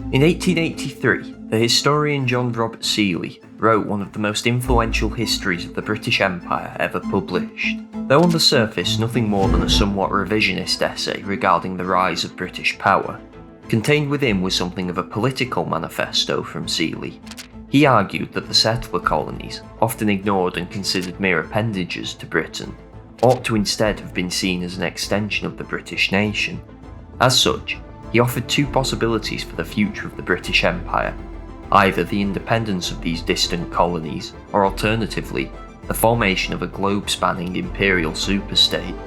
In 1883, the historian John Robert Seeley wrote one of the most influential histories of the British Empire ever published. Though on the surface nothing more than a somewhat revisionist essay regarding the rise of British power, contained within was something of a political manifesto from Seeley. He argued that the settler colonies, often ignored and considered mere appendages to Britain, ought to instead have been seen as an extension of the British nation. As such, he offered two possibilities for the future of the British Empire, either the independence of these distant colonies, or alternatively, the formation of a globe-spanning imperial superstate.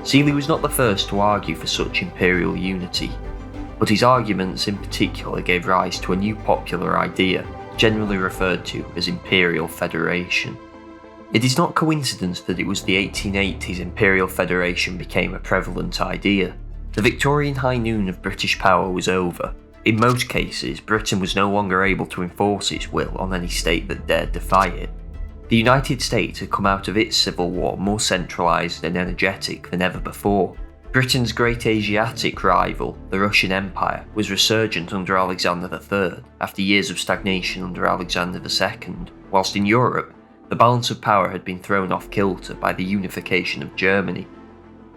Seeley was not the first to argue for such imperial unity, but his arguments in particular gave rise to a new popular idea, generally referred to as Imperial Federation. It is not coincidence that it was the 1880s Imperial Federation became a prevalent idea. The Victorian high noon of British power was over. In most cases, Britain was no longer able to enforce its will on any state that dared defy it. The United States had come out of its civil war more centralised and energetic than ever before. Britain's great Asiatic rival, the Russian Empire, was resurgent under Alexander III after years of stagnation under Alexander II, whilst in Europe, the balance of power had been thrown off kilter by the unification of Germany.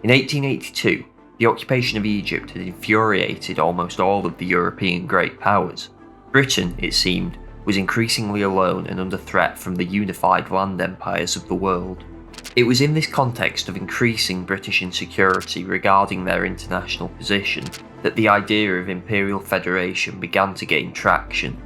In 1882, the occupation of Egypt had infuriated almost all of the European great powers. Britain, it seemed, was increasingly alone and under threat from the unified land empires of the world. It was in this context of increasing British insecurity regarding their international position that the idea of Imperial Federation began to gain traction.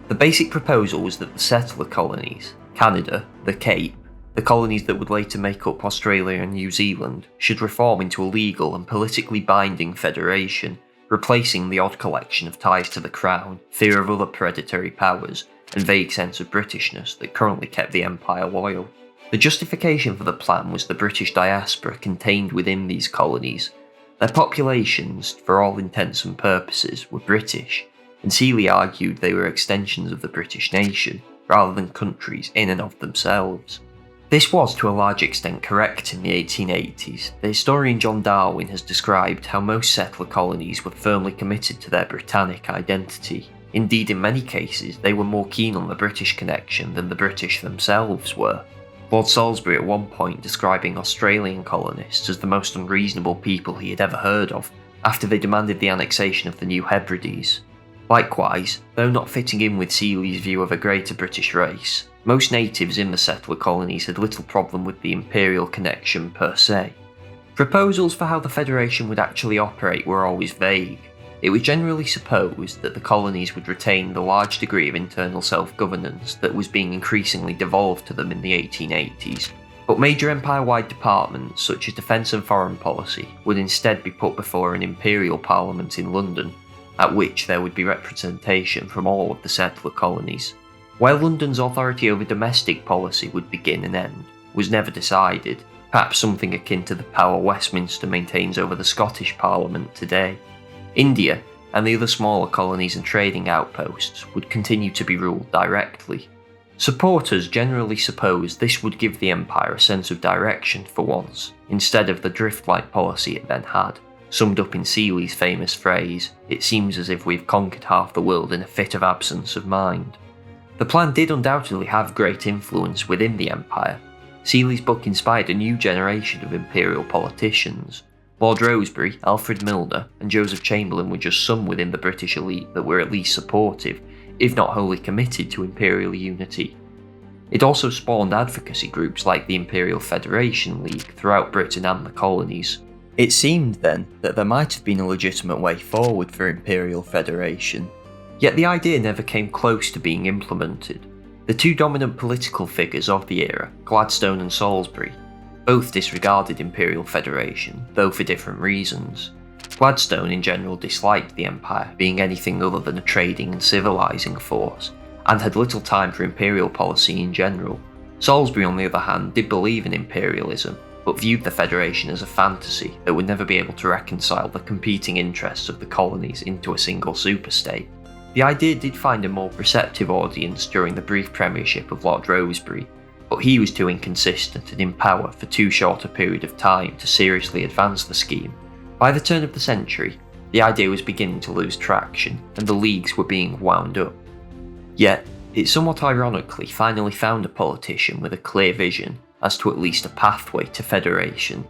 The basic proposal was that the settler colonies, Canada, the Cape, the colonies that would later make up Australia and New Zealand, should reform into a legal and politically binding federation, replacing the odd collection of ties to the crown, fear of other predatory powers, and vague sense of Britishness that currently kept the empire loyal. The justification for the plan was the British diaspora contained within these colonies. Their populations, for all intents and purposes, were British, and Seeley argued they were extensions of the British nation, rather than countries in and of themselves. This was to a large extent correct in the 1880s. The historian John Darwin has described how most settler colonies were firmly committed to their Britannic identity. Indeed, in many cases, they were more keen on the British connection than the British themselves were. Lord Salisbury at one point describing Australian colonists as the most unreasonable people he had ever heard of, after they demanded the annexation of the New Hebrides. Likewise, though not fitting in with Seeley's view of a greater British race, most natives in the settler colonies had little problem with the imperial connection per se. Proposals for how the Federation would actually operate were always vague. It was generally supposed that the colonies would retain the large degree of internal self-governance that was being increasingly devolved to them in the 1880s, but major empire-wide departments such as defence and foreign policy would instead be put before an imperial parliament in London, at which there would be representation from all of the settler colonies. Where London's authority over domestic policy would begin and end was never decided, perhaps something akin to the power Westminster maintains over the Scottish Parliament today. India and the other smaller colonies and trading outposts would continue to be ruled directly. Supporters generally supposed this would give the empire a sense of direction for once, instead of the drift-like policy it then had. Summed up in Seeley's famous phrase, "It seems as if we've conquered half the world in a fit of absence of mind." The plan did undoubtedly have great influence within the empire. Seeley's book inspired a new generation of imperial politicians. Lord Rosebery, Alfred Milner, and Joseph Chamberlain were just some within the British elite that were at least supportive, if not wholly committed to imperial unity. It also spawned advocacy groups like the Imperial Federation League throughout Britain and the colonies. It seemed then that there might have been a legitimate way forward for Imperial Federation, yet the idea never came close to being implemented. The two dominant political figures of the era, Gladstone and Salisbury, both disregarded Imperial Federation, though for different reasons. Gladstone in general disliked the empire being anything other than a trading and civilising force, and had little time for imperial policy in general. Salisbury, on the other hand, did believe in imperialism, but viewed the Federation as a fantasy that would never be able to reconcile the competing interests of the colonies into a single superstate. The idea did find a more receptive audience during the brief premiership of Lord Rosebery, but he was too inconsistent and in power for too short a period of time to seriously advance the scheme. By the turn of the century, The idea was beginning to lose traction, and the leagues were being wound up. Yet, it somewhat ironically finally found a politician with a clear vision as to at least a pathway to federation.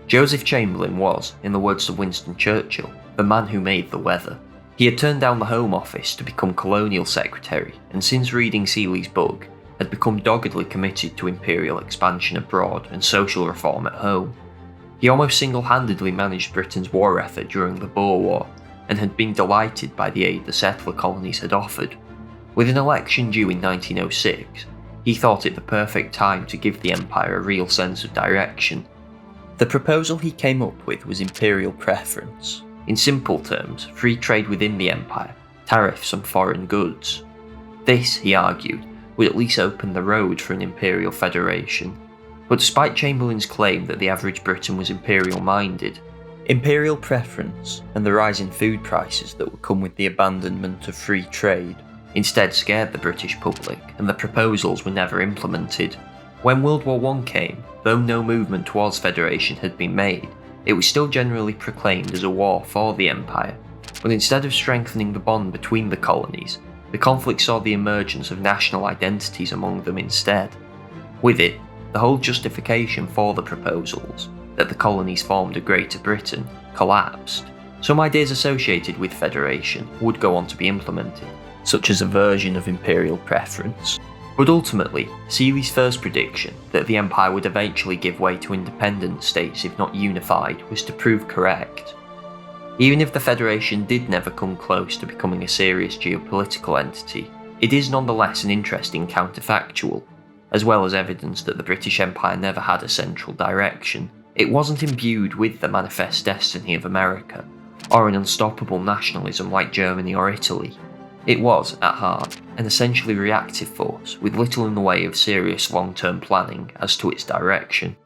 Joseph Chamberlain was, in the words of Winston Churchill, the man who made the weather. He had turned down the Home Office to become Colonial Secretary, and since reading Seeley's book, had become doggedly committed to imperial expansion abroad and social reform at home. He almost single-handedly managed Britain's war effort during the Boer War, and had been delighted by the aid the settler colonies had offered. With an election due in 1906, he thought it the perfect time to give the empire a real sense of direction. The proposal he came up with was imperial preference. In simple terms, free trade within the empire, tariffs on foreign goods. This, he argued, would at least open the road for an imperial federation. But despite Chamberlain's claim that the average Briton was imperial-minded, imperial preference and the rise in food prices that would come with the abandonment of free trade instead scared the British public, and the proposals were never implemented. When World War I came, though no movement towards federation had been made, it was still generally proclaimed as a war for the empire. But instead of strengthening the bond between the colonies, the conflict saw the emergence of national identities among them instead. With it, the whole justification for the proposals, that the colonies formed a Greater Britain, collapsed. Some ideas associated with federation would go on to be implemented, such as a version of imperial preference. But ultimately, Seeley's first prediction that the empire would eventually give way to independent states if not unified was to prove correct. Even if the Federation did never come close to becoming a serious geopolitical entity, it is nonetheless an interesting counterfactual, as well as evidence that the British Empire never had a central direction. It wasn't imbued with the manifest destiny of America, or an unstoppable nationalism like Germany or Italy. It was, at heart, an essentially reactive force with little in the way of serious long-term planning as to its direction.